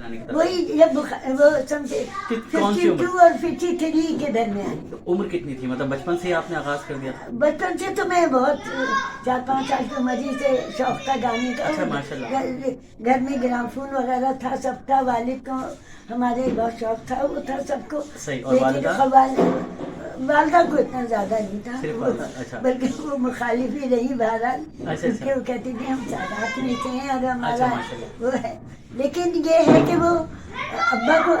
کھانے کی طرف؟ وہی جب وہ سمجھے کون سی 52 اور 53 کے درمیان. عمر کتنی تھی؟ مطلب بچپن سے ہی آپ نے آغاز کر دیا تھا؟ بچپن سے تو میں بہت 4-5 سال کی عمر ہی سے شوق تھا گانے کا. اچھا ماشاء اللہ. گھر میں گرامفون وغیرہ تھا, سب تھا. والد کو ہمارے بہت شوق تھا, وہ تھا سب کو. صحیح. اور والدہ کو اتنا زیادہ نہیں تھا, صرف والدہ. اچھا بلکہ وہ مخالف ہی رہی بہرحال. اچھا کیونکہ وہ کہتی تھی ہم سادات میں سے ہیں اور اچھا ہمارا ماشاء اللہ. وہ ہے. لیکن یہ ہے کہ وہ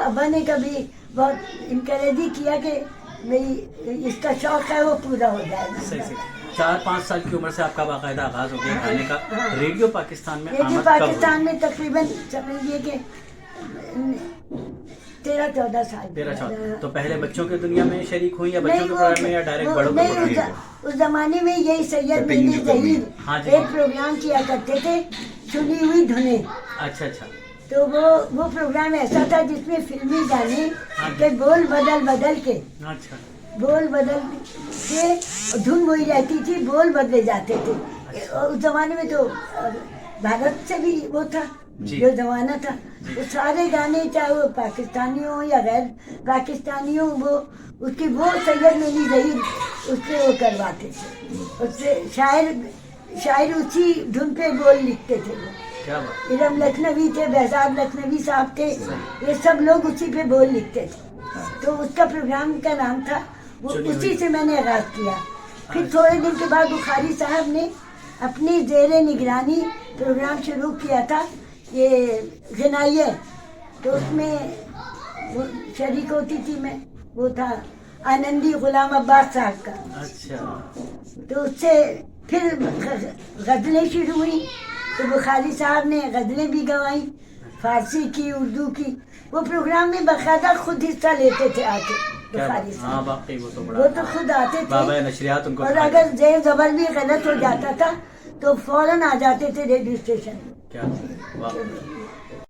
ابا نے کبھی بہت انکریج ہی کیا کہ بھئی اس کا شوق ہے وہ پورا ہو جائے گا. صحیح صحیح. 4-5 سال کی عمر سے آپ کا باقاعدہ آغاز ہو گیا گانے کا. ریڈیو پاکستان میں ریڈیو آمد کب پاکستان ہوئی؟ میں تقریباً سمجھیے کہ 13-14 سال. 13-14. تو پہلے بچوں کی دنیا میں شریک ہوئی یا بچوں نہیں کے وہ پروگرام میں یا ڈائریکٹ بڑوں کے پروگرام میں؟ اس زمانے میں یہی سید مہدی ظہیر ہاں جی. ایک پروگرام کیا کرتے تھے, چنی ہوئی دھنیں. اچھا اچھا. تو وہ پروگرام ایسا تھا جس میں فلمی گانے کے بول بدل کے اچھا. بول بدل کے دھن وہی رہتی تھی, بول بدلے جاتے تھے. اس زمانے میں تو بھارت سے بھی وہ تھا جو زمانہ تھا. وہ سارے گانے چاہے وہ پاکستانی ہوں یا غیر پاکستانی ہوں, وہ اس کی وہ سید مہدی ظہیر اس سے وہ کرواتے تھے. اس سے شاعر اسی دھن پہ بول لکھتے تھے. وہ کیا بات. ارم لکھنوی تھے, بہزاد لکھنوی صاحب تھے, یہ سب لوگ اسی پہ بول لکھتے تھے. تو اس کا پروگرام کا نام تھا, وہ اسی سے میں نے آغاز کیا. پھر تھوڑے دن کے بعد بخاری صاحب نے اپنی زیر نگرانی پروگرام شروع کیا تھا, یہ غنائیہ. تو اس میں وہ شریک ہوتی تھی میں, وہ تھا آنندی غلام عباس صاحب کا. اچھا. تو اس سے پھر غزلیں شروع ہوئیں. تو بخاری صاحب نے غزلیں بھی گوائیں, فارسی کی, اردو کی. وہ پروگرام میں باقاعدہ خود حصہ لیتے تھے آ کے بخاری صاحب. ہاں واقعی وہ تو بڑا وہ تو خود آتے بابا تھے, نشریات ان کو. اور اگر زیر زبر بھی غلط ہو جاتا تھا تو فوراً آ جاتے تھے ریڈیو اسٹیشن. کیا واقعی.